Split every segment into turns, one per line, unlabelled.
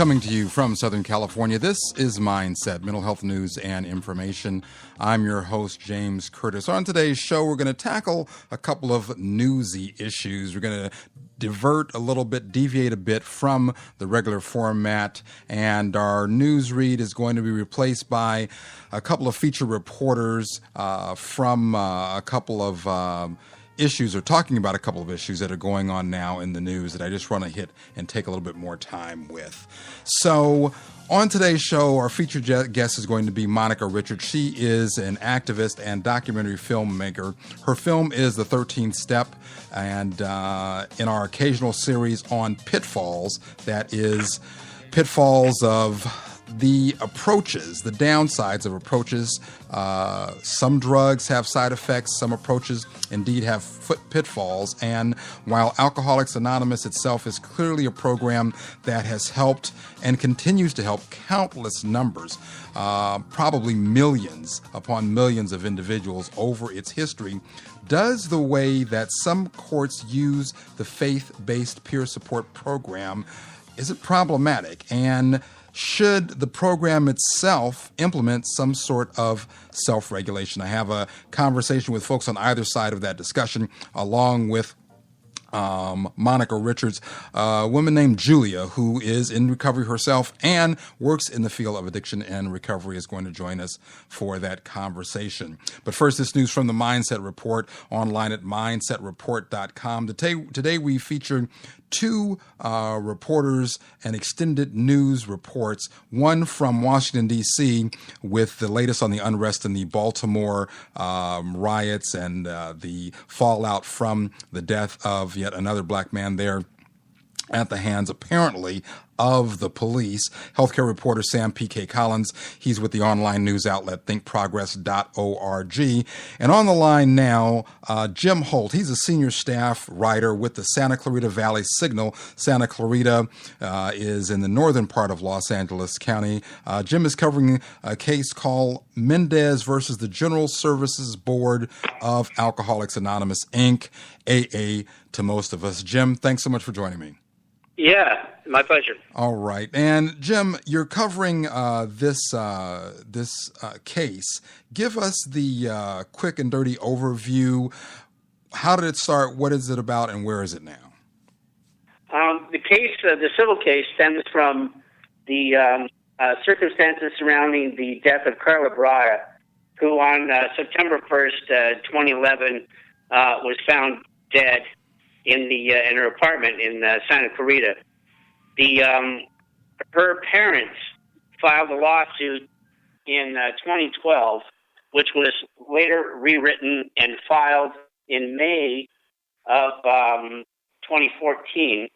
Coming to you from Southern California, this is Mindset, mental health news and information. I'm your host, James Curtis. On today's show, we're going to tackle a couple of newsy issues. We're going to divert a little bit, deviate a bit from the regular format, and our news read is going to be replaced by a couple of feature reporters from a couple of issues, or talking about a couple of issues that are going on now in the news that I just want to hit and take a little bit more time with. So on today's show, our featured guest is going to be Monica Richards. She is an activist and documentary filmmaker. Her film is The 13th Step, and in our occasional series on pitfalls, that is pitfalls of the approaches, the downsides of approaches. Some drugs have side effects. Some approaches indeed have pitfalls. And while Alcoholics Anonymous itself is clearly a program that has helped and continues to help countless numbers, probably millions upon millions of individuals over its history, does the way that some courts use the faith-based peer support program, is it problematic? And should the program itself implement some sort of self-regulation? I have a conversation with folks on either side of that discussion, along with Monica Richards, a woman named Julia, who is in recovery herself and works in the field of addiction and recovery, is going to join us for that conversation. But first, this news from the Mindset Report, online at mindsetreport.com. Today we feature two reporters and extended news reports, one from Washington, D.C., with the latest on the unrest in the Baltimore riots and the fallout from the death of yet another black man there at the hands, apparently, of the police. Healthcare reporter Sam P.K. Collins, he's with the online news outlet thinkprogress.org. And on the line now, Jim Holt. He's a senior staff writer with the Santa Clarita Valley Signal. Santa Clarita is in the northern part of Los Angeles County. Jim is covering a case called Mendez versus the General Services Board of Alcoholics Anonymous, Inc., AA to most of us. Jim, thanks so much for joining me.
Yeah, my pleasure.
All right. And Jim, you're covering this case. Give us the quick and dirty overview. How did it start? What is it about? And where is it now?
The case, the civil case, stems from the circumstances surrounding the death of Carla Braya, who on September 1st, 2011, was found dead in her apartment in Santa Clarita. Her parents filed a lawsuit in 2012, which was later rewritten and filed in May of 2014.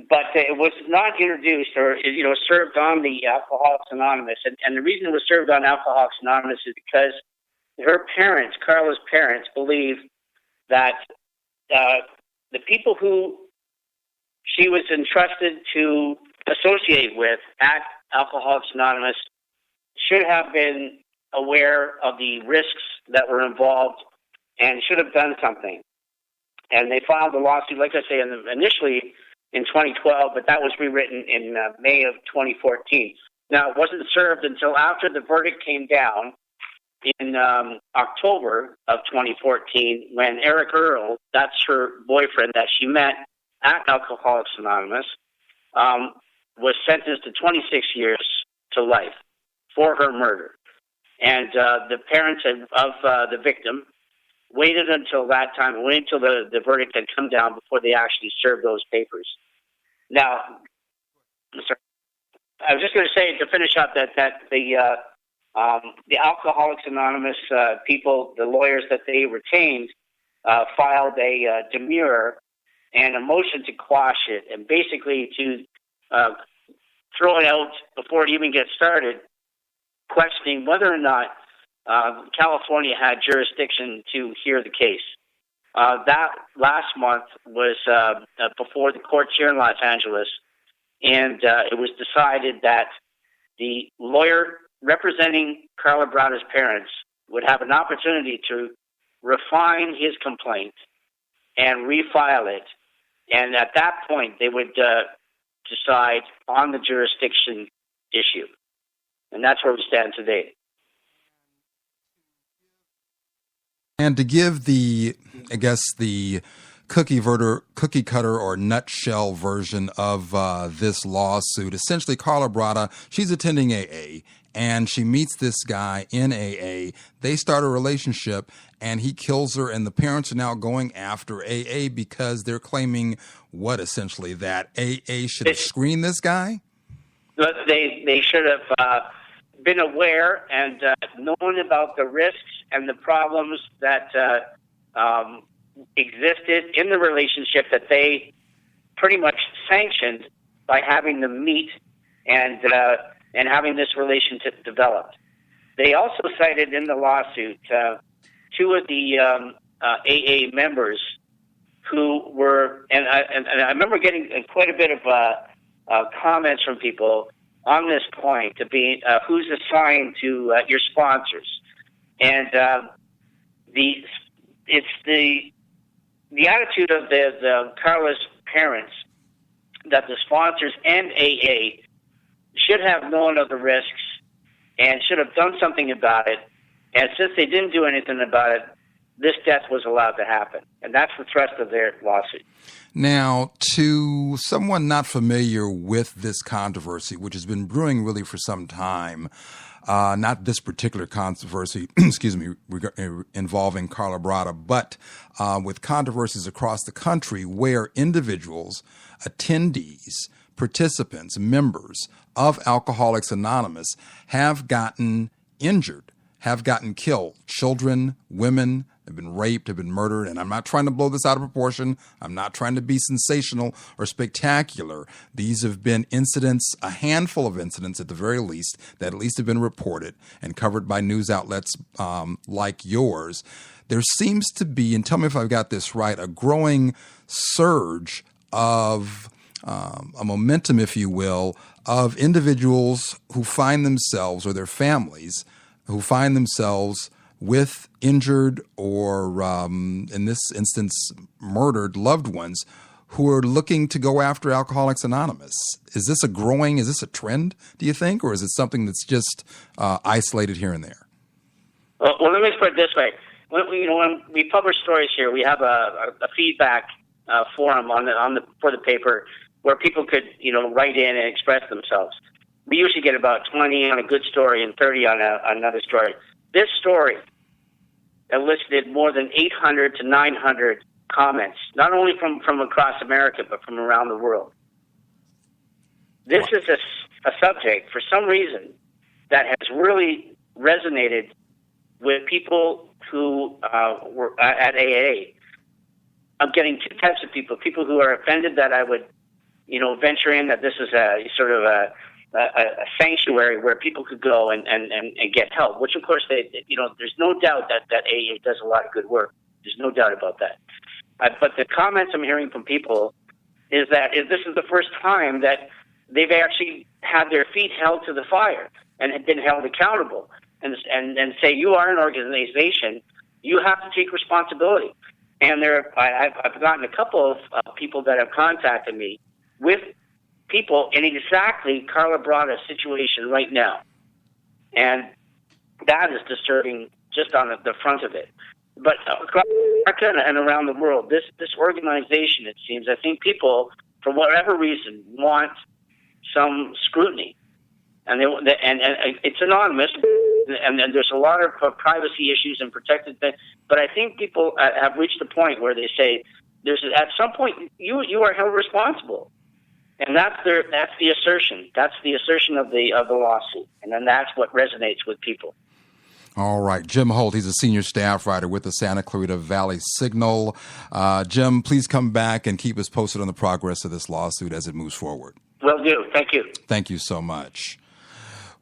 But it was not introduced or served on the Alcoholics Anonymous, and the reason it was served on Alcoholics Anonymous is because her parents, Carla's parents, believe that the people who she was entrusted to associate with at Alcoholics Anonymous should have been aware of the risks that were involved and should have done something. And they filed the lawsuit, like I say, initially in 2012, but that was rewritten in May of 2014. Now, it wasn't served until after the verdict came down in October of 2014, when Eric Earl, that's her boyfriend that she met at Alcoholics Anonymous, was sentenced to 26 years to life for her murder. And the parents of the victim waited until that time, waited until the verdict had come down before they actually served those papers. Now, I was just going to say, to finish up, that the Alcoholics Anonymous people, the lawyers that they retained, filed a demurrer and a motion to quash it, and basically to throw it out before it even gets started, questioning whether or not California had jurisdiction to hear the case. That last month was before the courts here in Los Angeles, and it was decided that the lawyer representing Carla Braya's parents would have an opportunity to refine his complaint and refile it. And at that point, they would decide on the jurisdiction issue. And that's where we stand today.
And to give the cookie cutter or nutshell version of this lawsuit, essentially Carla Bratta, she's attending AA, and she meets this guy in AA. They start a relationship, and he kills her, and the parents are now going after AA because they're claiming essentially that AA should have screened this guy?
They should have been aware and known about the risks and the problems that existed in the relationship that they pretty much sanctioned by having them meet and having this relationship developed. They also cited in the lawsuit two of the AA members who were, and I remember getting quite a bit of comments from people on this point to be who's assigned to your sponsors, and it's the attitude of the Carla's parents that the sponsors and AA should have known of the risks and should have done something about it. And since they didn't do anything about it, this death was allowed to happen. And that's the thrust of their lawsuit.
Now, to someone not familiar with this controversy, which has been brewing really for some time, not this particular controversy, involving Carla Bratta, but with controversies across the country where individuals, attendees, participants, members of Alcoholics Anonymous have gotten injured, have gotten killed. Children, women have been raped, have been murdered, and I'm not trying to blow this out of proportion. I'm not trying to be sensational or spectacular. These have been incidents, a handful of incidents at the very least, that at least have been reported and covered by news outlets like yours. There seems to be, and tell me if I've got this right, a growing surge of a momentum, if you will, of individuals who find themselves, or their families, who find themselves with injured or, in this instance, murdered loved ones who are looking to go after Alcoholics Anonymous. Is this a trend, do you think, or is it something that's just isolated here and there?
Well, let me put it this way. When we publish stories here, we have a feedback forum for the paper where people could, write in and express themselves. We usually get about 20 on a good story and 30 on another story. This story elicited more than 800 to 900 comments, not only from across America, but from around the world. This is a subject, for some reason, that has really resonated with people who were at AA. I'm getting two types of people who are offended that I would, venture in, that this is a sort of a sanctuary where people could go and get help, which of course there's no doubt that AA does a lot of good work. There's no doubt about that. But the comments I'm hearing from people is that this is the first time that they've actually had their feet held to the fire and have been held accountable and say, you are an organization, you have to take responsibility. And I've gotten a couple of people that have contacted me with people in exactly Carla Bratta's situation right now. And that is disturbing just on the front of it. But across America and around the world, this organization, it seems, I think people, for whatever reason, want some scrutiny. And it's anonymous, and there's a lot of privacy issues and protected things. But I think people have reached a point where they say, at some point, you are held responsible. And that's the assertion. That's the assertion of the lawsuit, and then that's what resonates with people.
All right, Jim Holt, he's a senior staff writer with the Santa Clarita Valley Signal. Jim, please come back and keep us posted on the progress of this lawsuit as it moves forward.
Will do. Thank you.
Thank you so much.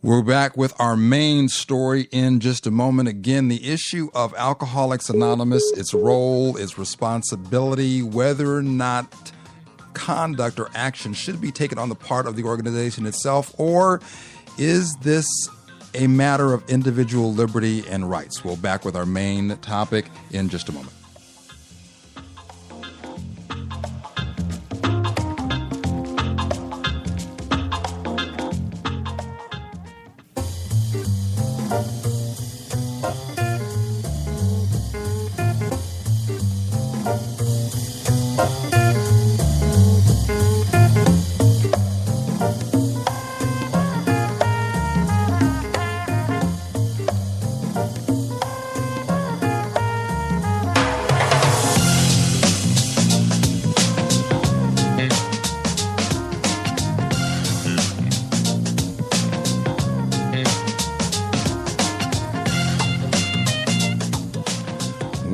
We're back with our main story in just a moment. Again, the issue of Alcoholics Anonymous, its role, its responsibility, whether or not conduct or action should be taken on the part of the organization itself, or is this a matter of individual liberty and rights? We'll back with our main topic in just a moment.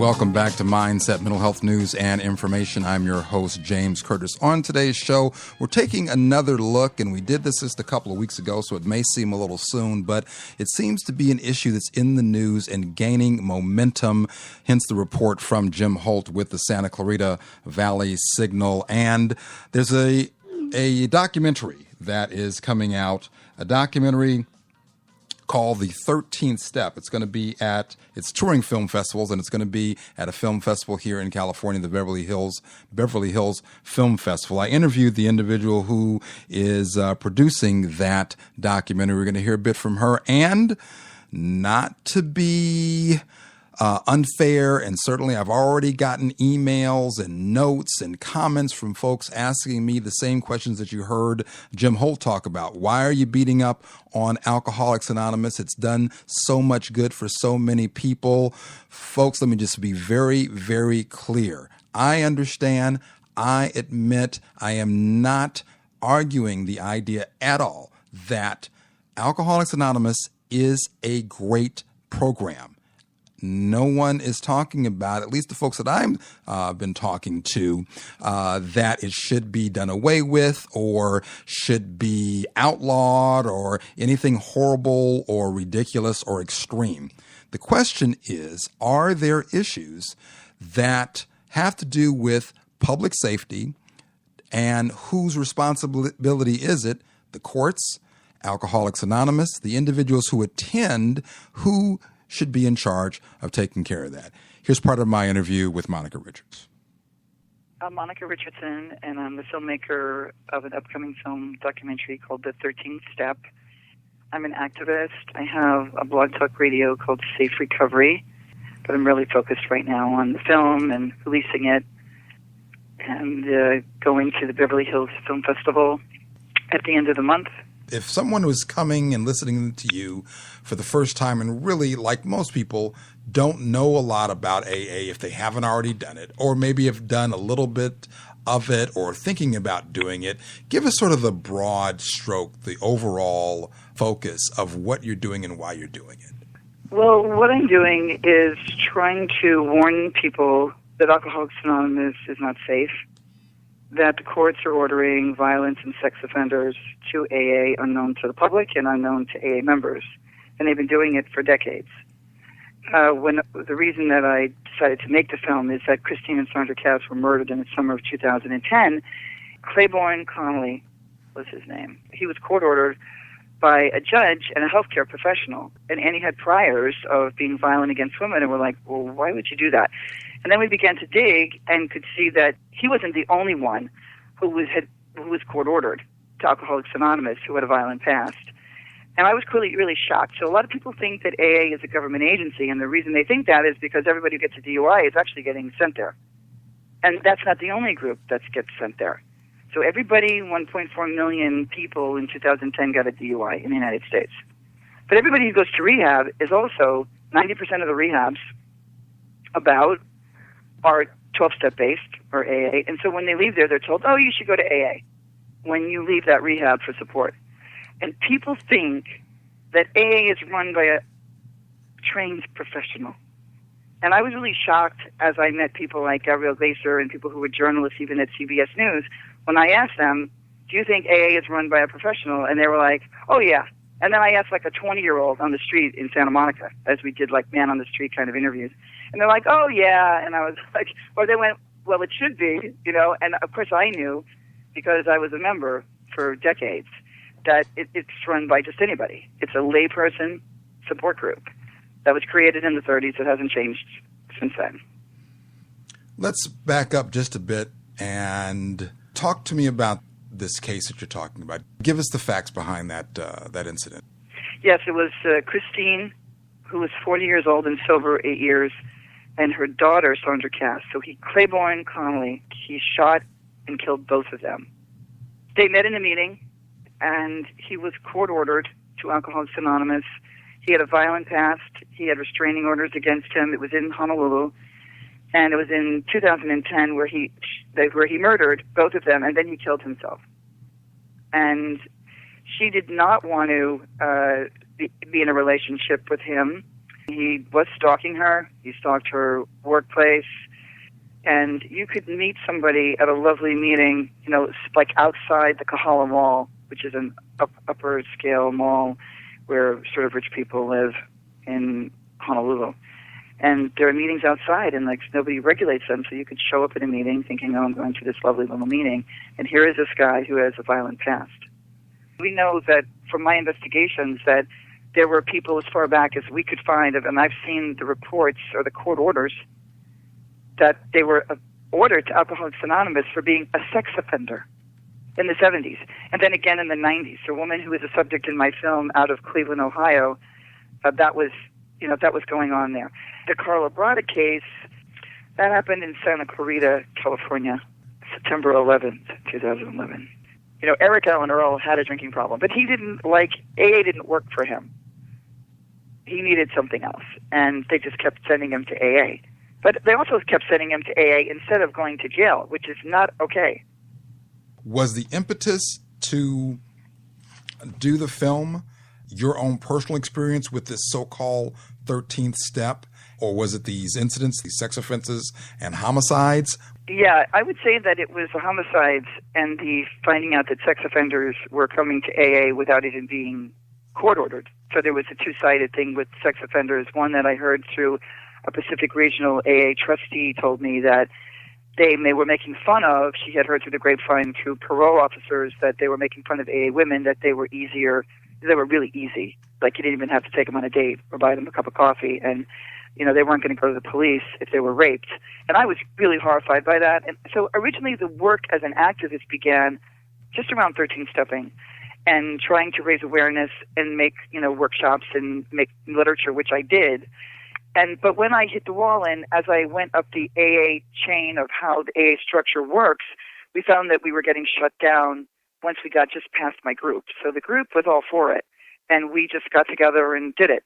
Welcome back to Mindset, Mental Health News and Information. I'm your host, James Curtis. On today's show, we're taking another look, and we did this just a couple of weeks ago, so it may seem a little soon, but it seems to be an issue that's in the news and gaining momentum, hence the report from Jim Holt with the Santa Clarita Valley Signal. And there's a documentary that is coming out, a documentary called The 13th Step. It's going to be it's touring film festivals, and it's going to be at a film festival here in California, the Beverly Hills Film Festival. I interviewed the individual who is producing that documentary. We're going to hear a bit from her, and not to be unfair, and certainly I've already gotten emails and notes and comments from folks asking me the same questions that you heard Jim Holt talk about. Why are you beating up on Alcoholics Anonymous? It's done so much good for so many people. Folks, let me just be very, very clear. I understand. I admit I am not arguing the idea at all that Alcoholics Anonymous is a great program. No one is talking about, at least the folks that I've been talking to, that it should be done away with or should be outlawed or anything horrible or ridiculous or extreme. The question is, are there issues that have to do with public safety, and whose responsibility is it? The courts, Alcoholics Anonymous, the individuals who attend, who should be in charge of taking care of that. Here's part of my interview with Monica Richards.
I'm Monica Richardson, and I'm the filmmaker of an upcoming film documentary called The 13th Step. I'm an activist. I have a blog talk radio called Safe Recovery, but I'm really focused right now on the film and releasing it and going to the Beverly Hills Film Festival at the end of the month.
If someone was coming and listening to you for the first time and really, like most people, don't know a lot about AA if they haven't already done it, or maybe have done a little bit of it or thinking about doing it, give us sort of the broad stroke, the overall focus of what you're doing and why you're doing it.
Well, what I'm doing is trying to warn people that Alcoholics Anonymous is not safe, that the courts are ordering violence and sex offenders to AA unknown to the public and unknown to AA members. And they've been doing it for decades. The reason that I decided to make the film is that Christine and Sandra Cass were murdered in the summer of 2010. Claiborne Connolly was his name. He was court-ordered by a judge and a healthcare professional. And he had priors of being violent against women, and we're like, well, why would you do that? And then we began to dig and could see that he wasn't the only one who was court-ordered to Alcoholics Anonymous who had a violent past. And I was really shocked. So a lot of people think that AA is a government agency, and the reason they think that is because everybody who gets a DUI is actually getting sent there. And that's not the only group that gets sent there. So everybody, 1.4 million people in 2010 got a DUI in the United States. But everybody who goes to rehab is also, 90% of the rehabs are 12-step based, or AA. And so when they leave there, they're told, oh, you should go to AA when you leave that rehab for support. And people think that AA is run by a trained professional. And I was really shocked as I met people like Gabrielle Glaser and people who were journalists even at CBS News when I asked them, do you think AA is run by a professional? And they were like, oh, yeah. And then I asked like a 20-year-old on the street in Santa Monica, as we did like man on the street kind of interviews. And they're like, oh, yeah. And I was like, or they went, well, it should be, And of course I knew, because I was a member for decades, that it's run by just anybody. It's a layperson support group that was created in the 30s. It hasn't changed since then.
Let's back up just a bit and talk to me about this case that you're talking about. Give us the facts behind that incident.
Yes, it was Christine, who was 40 years old and sober 8 years, and her daughter, Sandra Cass. So Claiborne Connolly, he shot and killed both of them. They met in a meeting, and he was court-ordered to Alcoholics Anonymous. He had a violent past. He had restraining orders against him. It was in Honolulu. And it was in 2010 where he murdered both of them, and then he killed himself. And she did not want to be in a relationship with him. He was stalking her. He stalked her workplace. And you could meet somebody at a lovely meeting, like outside the Kahala Mall, which is an upper scale mall where sort of rich people live in Honolulu. And there are meetings outside, and nobody regulates them, so you could show up at a meeting thinking, oh, I'm going to this lovely little meeting, and here is this guy who has a violent past. We know that from my investigations that there were people as far back as we could find, and I've seen the reports or the court orders, that they were ordered to Alcoholics Anonymous for being a sex offender in the 70s, and then again in the 90s. A woman who was a subject in my film out of Cleveland, Ohio, that was going on there. The Carla Brada case, that happened in Santa Clarita, California, September 11th, 2011. Eric Allen Earl had a drinking problem, but he AA didn't work for him. He needed something else, and they just kept sending him to AA. But they also kept sending him to AA instead of going to jail, which is not okay.
Was the impetus to do the film your own personal experience with this so-called 13th step, or was it these incidents, these sex offenses and homicides?
Yeah, I would say that it was the homicides and the finding out that sex offenders were coming to AA without even being court-ordered. So there was a two-sided thing with sex offenders. One that I heard through a Pacific Regional AA trustee told me that they were making fun of, she had heard through the grapevine through parole officers that they were making fun of AA women, that they were easier, they were really easy. Like you didn't even have to take them on a date or buy them a cup of coffee, and they weren't going to go to the police if they were raped. And I was really horrified by that. And so originally the work as an activist began just around 13-stepping and trying to raise awareness and make, workshops and make literature, which I did. But when I hit the wall, and as I went up the AA chain of how the AA structure works, we found that we were getting shut down once we got just past my group. So the group was all for it, and we just got together and did it.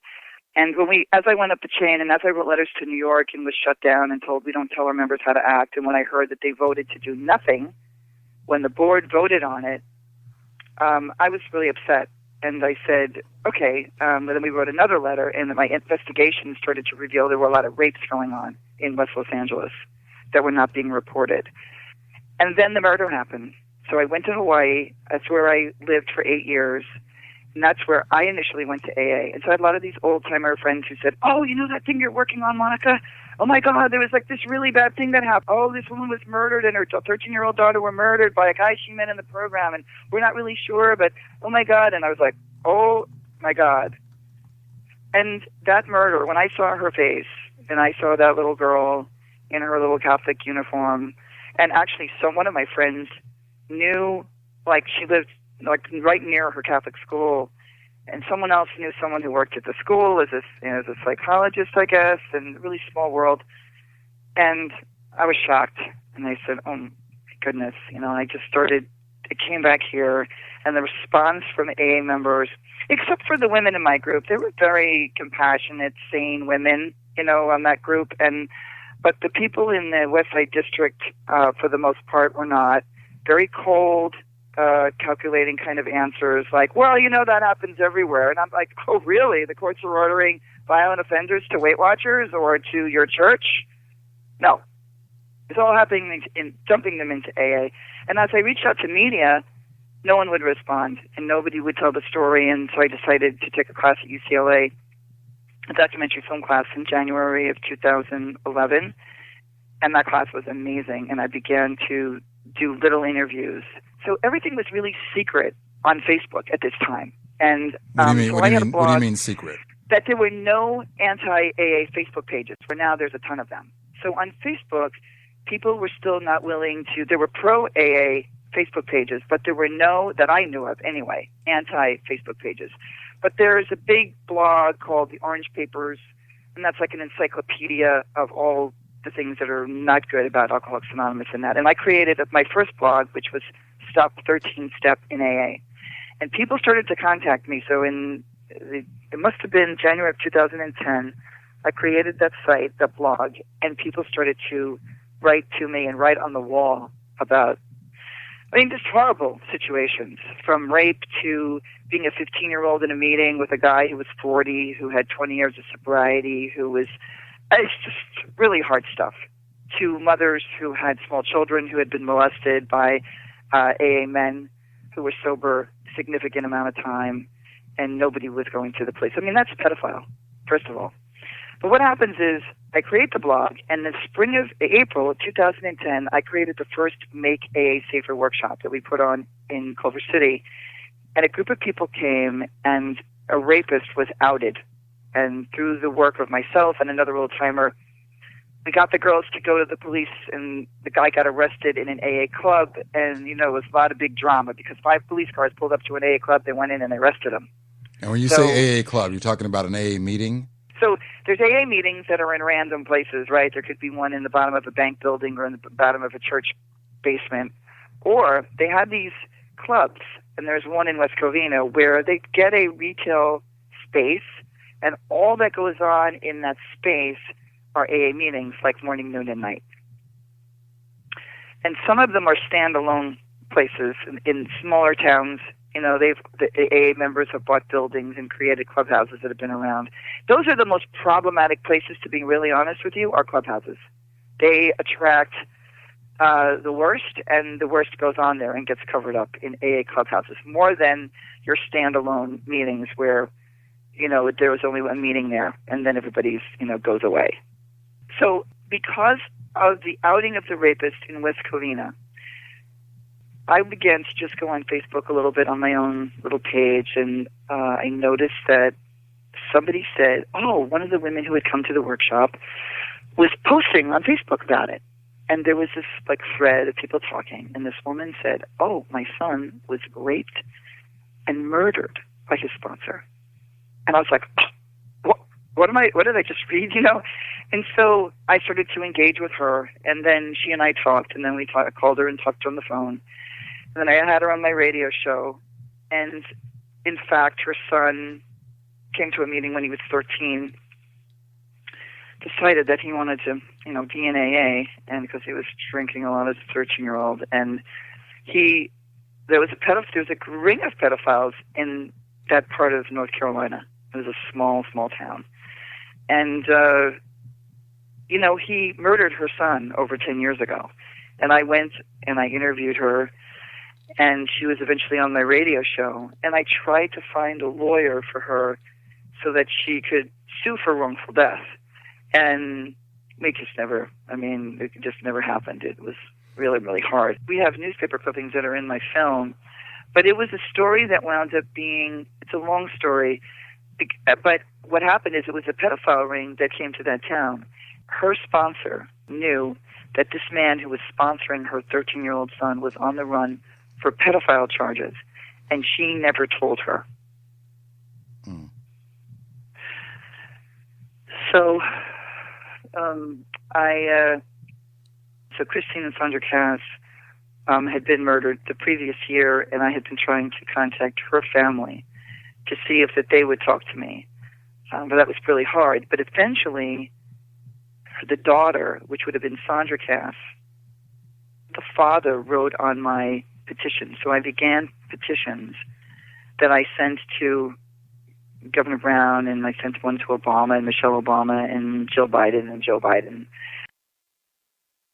And as I went up the chain, and as I wrote letters to New York and was shut down and told we don't tell our members how to act, and when I heard that they voted to do nothing, when the board voted on it, I was really upset. And I said, okay, and then we wrote another letter, and my investigation started to reveal there were a lot of rapes going on in West Los Angeles that were not being reported. And then the murder happened. So I went to Hawaii. That's where I lived for 8 years. And that's where I initially went to AA. And so I had a lot of these old-timer friends who said, oh, you know that thing you're working on, Monica? Oh, my God, there was this really bad thing that happened. Oh, this woman was murdered and her 13-year-old daughter were murdered by a guy she met in the program. And we're not really sure, but oh, my God. And I was like, oh, my God. And that murder, when I saw her face and I saw that little girl in her little Catholic uniform, and actually one of my friends knew, she lived right near her Catholic school, and someone else knew someone who worked at the school as a psychologist, I guess, and really small world. And I was shocked, and I said, oh, my goodness, I just started, it came back here, and the response from AA members, except for the women in my group, they were very compassionate, sane women, on that group, but the people in the West Side District, for the most part, were not. Very cold, calculating kind of answers like, well, that happens everywhere. And I'm like, oh, really? The courts are ordering violent offenders to Weight Watchers or to your church? No. It's all happening in dumping them into AA. And as I reached out to media, no one would respond, and nobody would tell the story. And so I decided to take a class at UCLA, a documentary film class in January of 2011. And that class was amazing. And I began to do little interviews. So everything was really secret on Facebook at this time. And
what do you mean secret?
That there were no anti-AA Facebook pages. For now, there's a ton of them. So on Facebook, people were still not willing to. There were pro-AA Facebook pages, but there were no, that I knew of anyway, anti-Facebook pages. But there's a big blog called The Orange Papers, and that's like an encyclopedia of all the things that are not good about Alcoholics Anonymous and that. And I created my first blog, which was Stop 13 Step in AA. And people started to contact me. So it must have been January of 2010, I created that site, that blog, and people started to write to me and write on the wall about I mean, just horrible situations, from rape to being a 15-year-old in a meeting with a guy who was 40, who had 20 years of sobriety, it's just really hard stuff, to mothers who had small children who had been molested by AA men who were sober a significant amount of time, and nobody was going to the police. I mean, that's a pedophile, first of all. But what happens is I create the blog, and in the spring of April of 2010, I created the first Make AA Safer workshop that we put on in Culver City. And a group of people came, and a rapist was outed. And through the work of myself and another old-timer, we got the girls to go to the police, and the guy got arrested in an AA club. And, it was a lot of big drama because 5 police cars pulled up to an AA club. They went in and they arrested him.
And when you say AA club, you're talking about an AA meeting?
So there's AA meetings that are in random places, right? There could be one in the bottom of a bank building or in the bottom of a church basement. Or they have these clubs, and there's one in West Covina where they get a retail space, and all that goes on in that space are AA meetings, like morning, noon, and night. And some of them are standalone places in smaller towns. The AA members have bought buildings and created clubhouses that have been around. Those are the most problematic places, to be really honest with you, are clubhouses. They attract the worst, and the worst goes on there and gets covered up in AA clubhouses, more than your standalone meetings where, there was only one meeting there, and then everybody's, goes away. So because of the outing of the rapist in West Covina, I began to just go on Facebook a little bit on my own little page, and I noticed that somebody said, one of the women who had come to the workshop was posting on Facebook about it. And there was this thread of people talking, and this woman said, my son was raped and murdered by his sponsor. And I was like, what did I just read, And so I started to engage with her, and then she and I talked, and then I called her and talked to her on the phone. And then I had her on my radio show, and in fact, her son came to a meeting when he was 13, decided that he wanted to, be in AA, and because he was drinking a lot as a 13-year-old, and there was a ring of pedophiles in that part of North Carolina. It was a small, small town, and he murdered her son over 10 years ago, and I went and I interviewed her. And she was eventually on my radio show, and I tried to find a lawyer for her so that she could sue for wrongful death. And it just never happened. It was really, really hard. We have newspaper clippings that are in my film, but it was a story that wound up it's a long story, but what happened is it was a pedophile ring that came to that town. Her sponsor knew that this man who was sponsoring her 13-year-old son was on the run for pedophile charges, and she never told her. So, so Christine and Sandra Cass had been murdered the previous year, and I had been trying to contact her family to see if that they would talk to me, but that was really hard. But eventually, the daughter, which would have been Sandra Cass, the father wrote on my petition. So I began petitions that I sent to Governor Brown, and I sent one to Obama and Michelle Obama and Jill Biden and Joe Biden.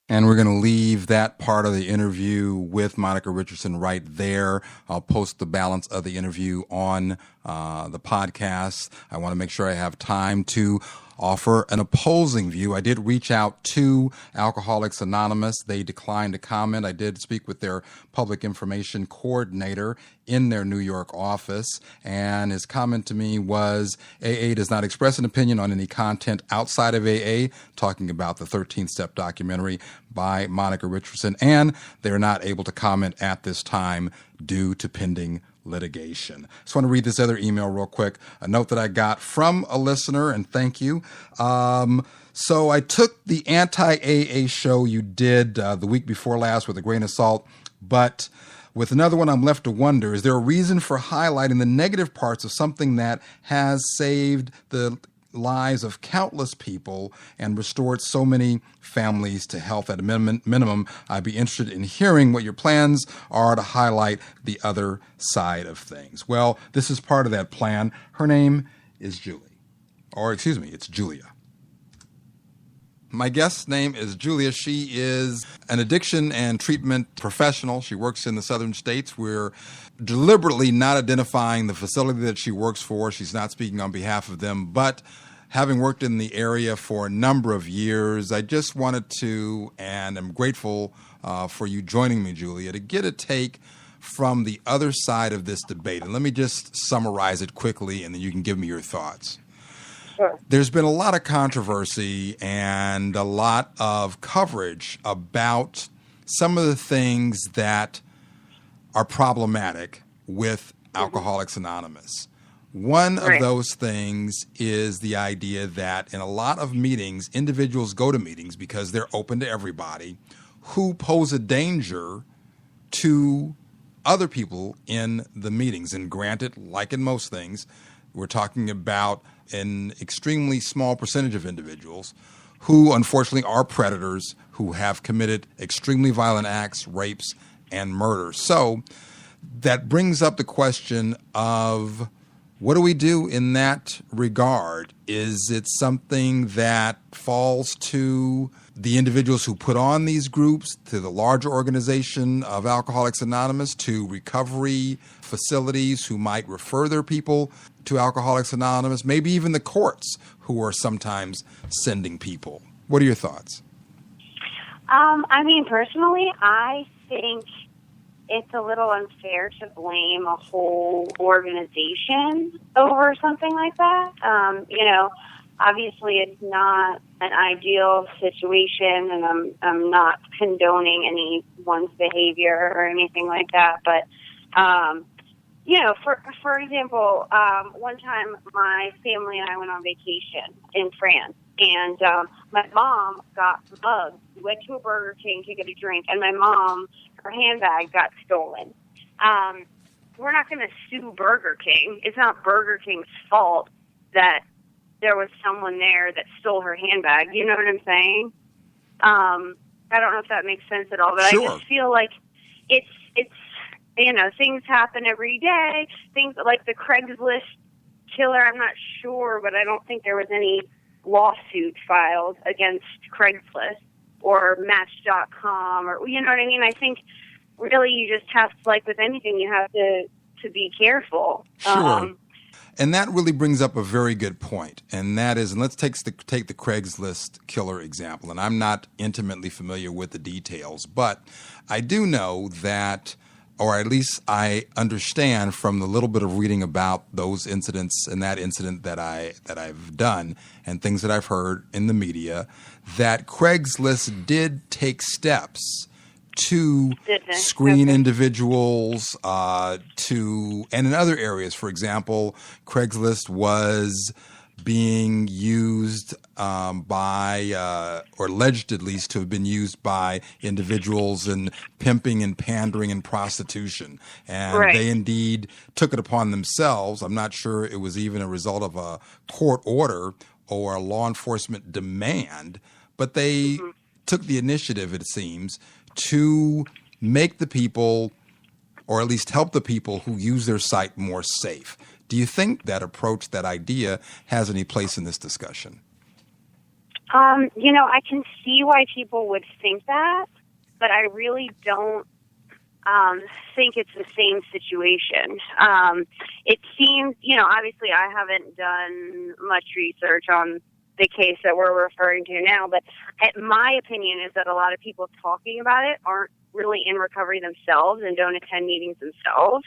And we're going to leave that part of the interview with Monica Richardson right there. I'll post the balance of the interview on the podcast. I want to make sure I have time to offer an opposing view. I did reach out to Alcoholics Anonymous. They declined to comment. I did speak with their public information coordinator in their New York office, and his comment to me was, AA does not express an opinion on any content outside of AA, talking about the 13-step documentary by Monica Richardson, and they're not able to comment at this time due to pending litigation. Just want to read this other email real quick, a note that I got from a listener, and thank you. So I took the anti-AA show you did the week before last with a grain of salt, but with another one, I'm left to wonder, is there a reason for highlighting the negative parts of something that has saved the lives of countless people and restored so many families to health. At a minimum, I'd be interested in hearing what your plans are to highlight the other side of things. Well, this is part of that plan. Her name is Julie. Or, excuse me, it's Julia. My guest's name is Julia. She is an addiction and treatment professional. She works in the southern states. We're deliberately not identifying the facility that she works for. She's not speaking on behalf of them. But having worked in the area for a number of years, I just wanted to, and I'm grateful for you joining me, Julia, to get a take from the other side of this debate. And let me just summarize it quickly, and then you can give me your thoughts.
Sure.
There's been a lot of controversy and a lot of coverage about some of the things that are problematic with Alcoholics Anonymous. One of those things is the idea that in a lot of meetings, individuals go to meetings because they're open to everybody who pose a danger to other people in the meetings. And granted, like in most things, we're talking about an extremely small percentage of individuals who unfortunately are predators who have committed extremely violent acts, rapes, and murders. So that brings up the question of what do we do in that regard? Is it something that falls to the individuals who put on these groups, to the larger organization of Alcoholics Anonymous, to recovery facilities who might refer their people to Alcoholics Anonymous, maybe even the courts who are sometimes sending people? What are your thoughts?
Personally, I think it's a little unfair to blame a whole organization over something like that. Obviously it's not an ideal situation, and I'm not condoning anyone's behavior or anything like that, but for example, one time my family and I went on vacation in France, and my mom got mugged. We went to a Burger King to get a drink, and my mom, her handbag got stolen. We're not going to sue Burger King. It's not Burger King's fault that there was someone there that stole her handbag. You know what I'm saying? I don't know if that makes sense at all, but
Sure.
I just feel like it's things happen every day. Things like the Craigslist killer, I'm not sure, but I don't think there was any lawsuit filed against Craigslist or Match.com, or you know what I mean? I think really you just have to, like with anything, you have to be careful.
Sure. And that really brings up a very good point, and that is, and let's take the Craigslist killer example, and I'm not intimately familiar with the details, but I do know that, or at least I understand from the little bit of reading about those incidents and that incident that I've done and things that I've heard in the media, that Craigslist did take steps to screen individuals and in other areas. For example, Craigslist was being used by, or alleged at least to have been used by individuals in pimping and pandering and prostitution. And they indeed took it upon themselves. I'm not sure it was even a result of a court order or a law enforcement demand, but they took the initiative, it seems, to make the people, or at least help the people who use their site, more safe. Do you think that approach, that idea, has any place in this discussion?
I can see why people would think that, but I really don't think it's the same situation. It seems, obviously I haven't done much research on the case that we're referring to now, but my opinion is that a lot of people talking about it aren't really in recovery themselves and don't attend meetings themselves.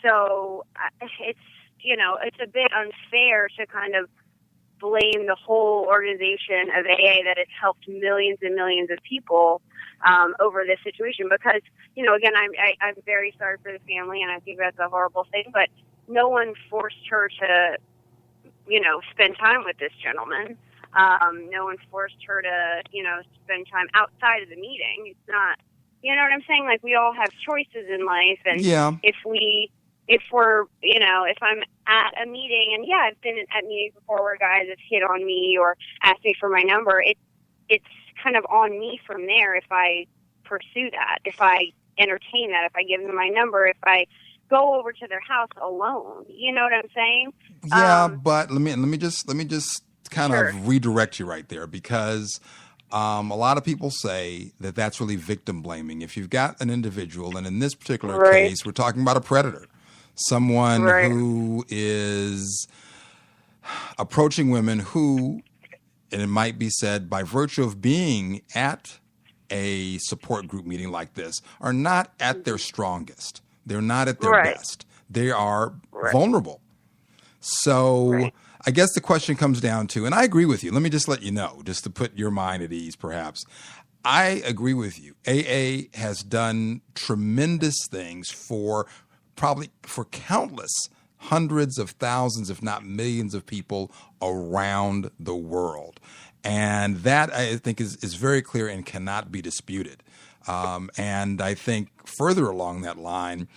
So it's a bit unfair to kind of blame the whole organization of AA that it's helped millions and millions of people over this situation, because, again, I'm very sorry for the family, and I think that's a horrible thing, but no one forced her to spend time with this gentleman. No one forced her to, spend time outside of the meeting. It's not, you know what I'm saying? Like, we all have choices in life, and if I'm at a meeting, and yeah, I've been at meetings before where guys have hit on me or asked me for my number. It's kind of on me from there if I pursue that, if I entertain that, if I give them my number, if I go over to their house alone. You know what I'm saying?
Yeah, but let me just kind
Sure.
of redirect you right there, because a lot of people say that that's really victim blaming. If you've got an individual, and in this particular
Right.
case, we're talking about a predator, someone
Right.
who is approaching women who, and it might be said by virtue of being at a support group meeting like this, are not at their strongest. They're not at their
Right.
best. They are
Right.
vulnerable. So
Right.
I guess the question comes down to, and I agree with you. Let me just let you know, just to put your mind at ease, perhaps. I agree with you. AA has done tremendous things for countless hundreds of thousands, if not millions of people around the world. And that, I think, is very clear and cannot be disputed. And I think further along that line,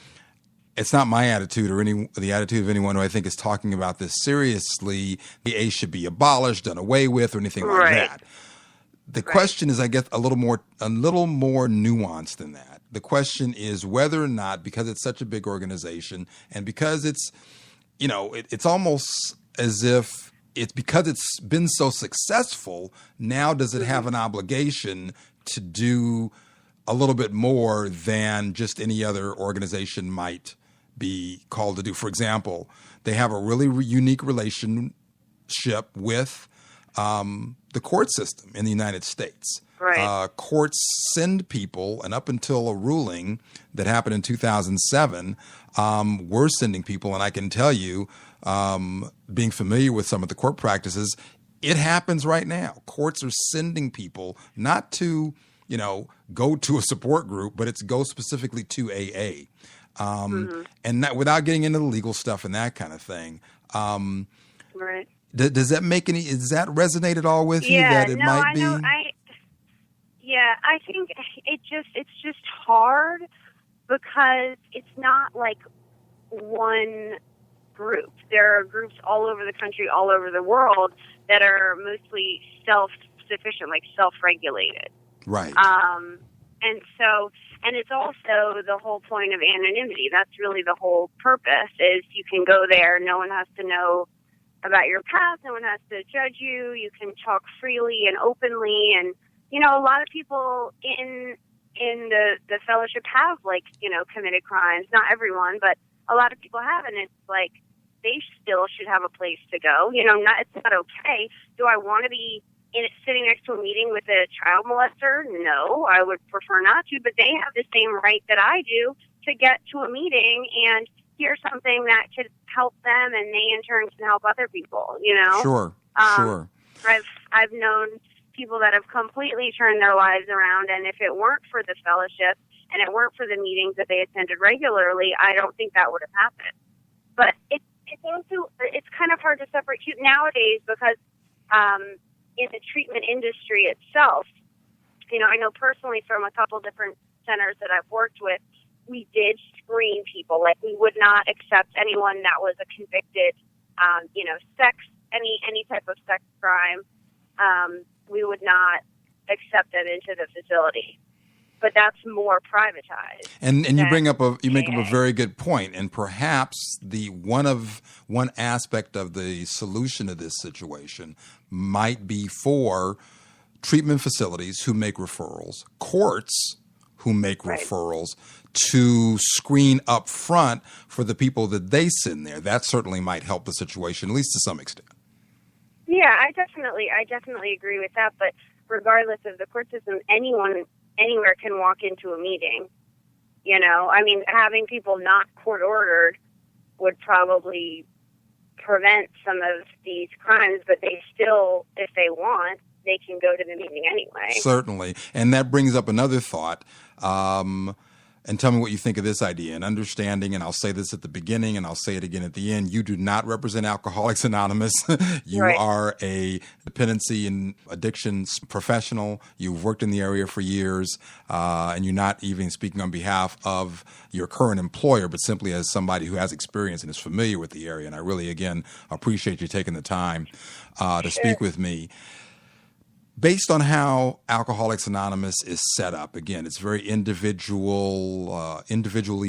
it's not my attitude or the attitude of anyone who I think is talking about this seriously. The AA should be abolished, done away with, or anything like
Right.
that. The question is, I guess, a little more nuanced than that. The question is whether or not, because it's such a big organization, and because it's, it's almost as if it's because it's been so successful. Now, does it have an obligation to do a little bit more than just any other organization might be called to do? For example, they have a really unique relationship with the court system in the United States.
Right.
Courts send people, and up until a ruling that happened in 2007, we're sending people, and I can tell you, being familiar with some of the court practices, it happens right now. Courts are sending people not to, go to a support group, but it's go specifically to AA. And that, without getting into the legal stuff and that kind of thing.
Right.
Does that does that resonate at all with you?
Yeah,
That it
no,
might
I
be?
know. I think it's just hard because it's not like one group. There are groups all over the country, all over the world that are mostly self-sufficient, like self-regulated.
Right.
And it's also the whole point of anonymity. That's really the whole purpose, is you can go there, no one has to know about your past, no one has to judge you, you can talk freely and openly, and, a lot of people in the fellowship have, committed crimes. Not everyone, but a lot of people have, and it's like, they still should have a place to go. It's not okay. Do I want to be sitting next to a meeting with a child molester? No, I would prefer not to, but they have the same right that I do to get to a meeting and hear something that could help them, and they in turn can help other people,
Sure. Sure.
I've known people that have completely turned their lives around, and if it weren't for the fellowship and it weren't for the meetings that they attended regularly, I don't think that would have happened. But it's also, it's kind of hard to separate too nowadays, because in the treatment industry itself, I know personally from a couple different centers that I've worked with, we did screen people. Like, we would not accept anyone that was a convicted, any type of sex crime. We would not accept them into the facility. But that's more privatized.
And you bring up a make up a
AA.
very good point, and perhaps the one aspect of the solution to this situation might be for treatment facilities who make referrals, courts who make
Right.
referrals, to screen up front for the people that they send there. That certainly might help the situation, at least to some extent.
Yeah, I definitely agree with that. But regardless of the court system, anyone anywhere can walk into a meeting. Having people not court ordered would probably prevent some of these crimes, but they still, if they want, they can go to the meeting anyway.
Certainly. And that brings up another thought. and tell me what you think of this idea. And understanding, and I'll say this at the beginning and I'll say it again at the end, you do not represent Alcoholics Anonymous. You
Right.
are a dependency and addictions professional. You've worked in the area for years, and you're not even speaking on behalf of your current employer, but simply as somebody who has experience and is familiar with the area. And I really, again, appreciate you taking the time to speak with me. Based on how Alcoholics Anonymous is set up, again, it's very individually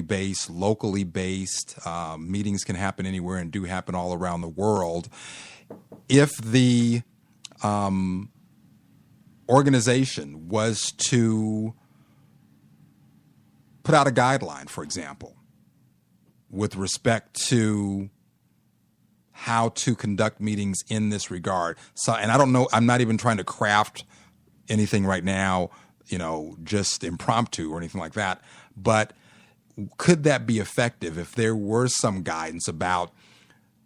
based, locally based. Meetings can happen anywhere and do happen all around the world. If the organization was to put out a guideline, for example, with respect to how to conduct meetings in this regard. So, and I don't know, I'm not even trying to craft anything right now, just impromptu or anything like that. But could that be effective if there were some guidance about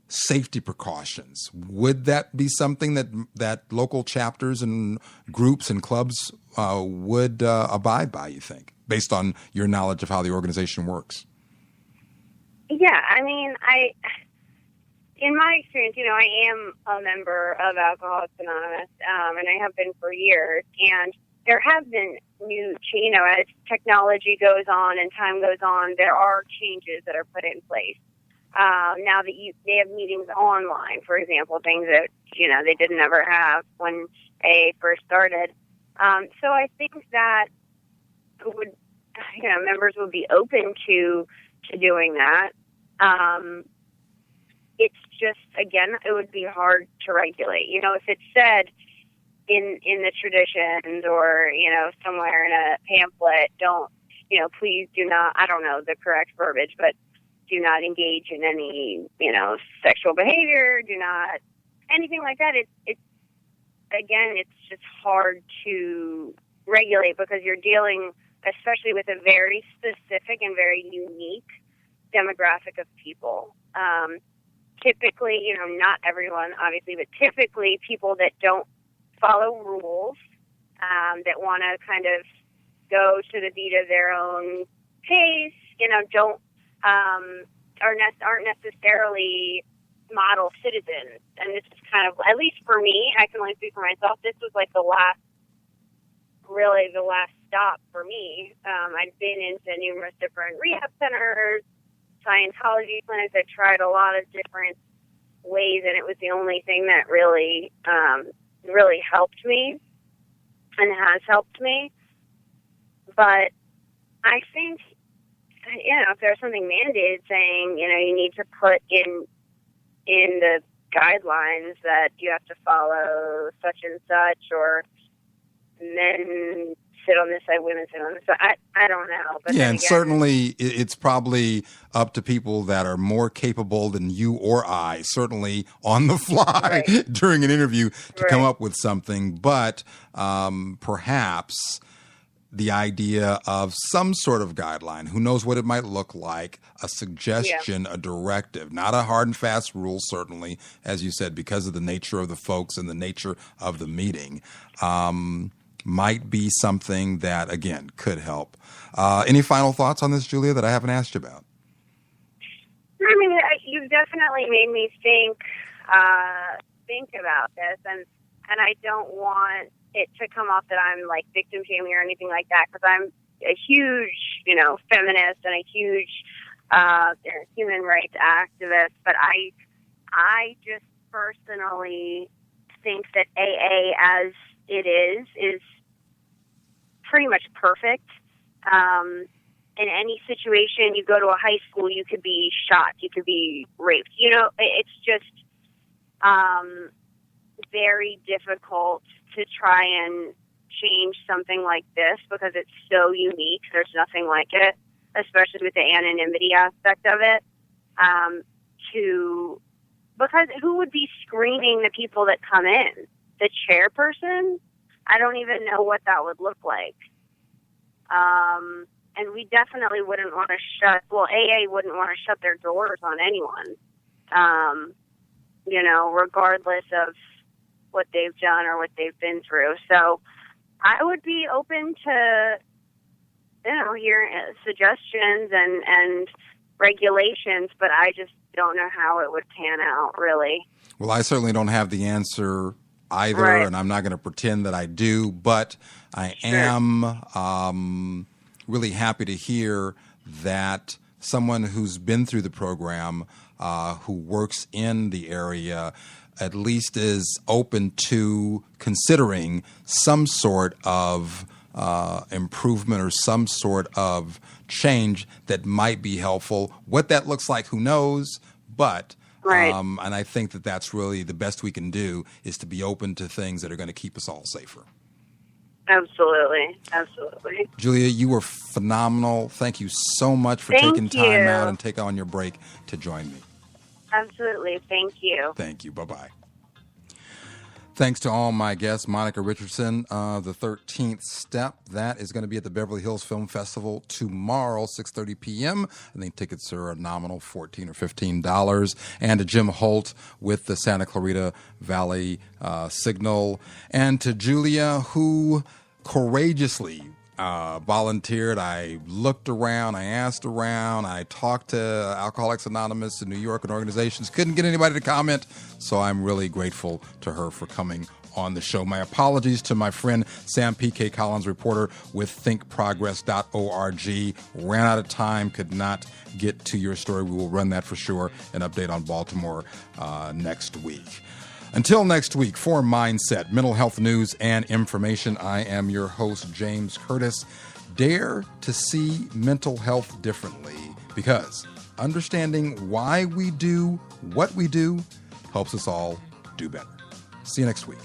safety precautions? Would that be something that local chapters and groups and clubs would abide by, you think, based on your knowledge of how the organization works?
Yeah, I mean, in my experience, I am a member of Alcoholics Anonymous, and I have been for years. And there have been as technology goes on and time goes on, there are changes that are put in place. Now that they have meetings online, for example, things that, they didn't ever have when AA first started. So I think that members would be open to doing that. It's just, again, it would be hard to regulate. If it's said in the traditions or, somewhere in a pamphlet, please do not, I don't know the correct verbiage, but do not engage in any, sexual behavior, do not, anything like that. It's just hard to regulate because you're dealing, especially with a very specific and very unique demographic of people. Typically, not everyone, obviously, but typically people that don't follow rules, that want to kind of go to the beat of their own pace, aren't necessarily model citizens. And this is kind of, at least for me, I can only speak for myself, this was like the last stop for me. I've been into numerous different rehab centers, Scientology clinics. I tried a lot of different ways, and it was the only thing that really helped me and has helped me. But I think, if there's something mandated saying, you need to put in the guidelines that you have to follow such and such, or men sit on this side, women sit on this side. I don't know. But
yeah, and certainly it's probably up to people that are more capable than you or I, certainly on the fly
right.
during an interview, to
right.
come up with something. But perhaps the idea of some sort of guideline, who knows what it might look like, a suggestion, a directive, not a hard and fast rule, certainly, as you said, because of the nature of the folks and the nature of the meeting. Might be something that, again, could help. Any final thoughts on this, Julia, that I haven't asked you about?
I mean, you've definitely made me think about this, and I don't want it to come off that I'm like victim shaming or anything like that, because I'm a huge, feminist and a huge human rights activist. But I just personally think that AA as it is pretty much perfect. In any situation, you go to a high school, you could be shot, you could be raped. It's just very difficult to try and change something like this because it's so unique. There's nothing like it, especially with the anonymity aspect of it. Because who would be screening the people that come in? The chairperson? I don't even know what that would look like. And we definitely wouldn't want to AA wouldn't want to shut their doors on anyone, regardless of what they've done or what they've been through. So I would be open to, hear suggestions and regulations, but I just don't know how it would pan out, really.
Well, I certainly don't have the answer either,
Right.
and I'm not going to pretend that I do, but I am really happy to hear that someone who's been through the program, who works in the area, at least is open to considering some sort of improvement or some sort of change that might be helpful. What that looks like, who knows? But
Right.
and I think that that's really the best we can do, is to be open to things that are going to keep us all safer.
Absolutely. Absolutely.
Julia, you were phenomenal. Thank you so much for
Thank
taking time
you.
out and taking on your break to join me.
Absolutely. Thank you.
Thank you. Bye-bye. Thanks to all my guests. Monica Richardson, The 13th Step. That is going to be at the Beverly Hills Film Festival tomorrow, 6:30 p.m. I think tickets are a nominal $14 or $15. And to Jim Holt with the Santa Clarita Valley Signal. And to Julia, who courageously volunteered. I looked around, I asked around, I talked to Alcoholics Anonymous in New York and organizations, couldn't get anybody to comment, so I'm really grateful to her for coming on the show. My apologies to my friend Sam P.K. Collins, reporter with thinkprogress.org. Ran out of time, could not get to your story. We will run that for sure, an update on Baltimore next week. Until next week, for Mindset, mental health news and information, I am your host, James Curtis. Dare to see mental health differently, because understanding why we do what we do helps us all do better. See you next week.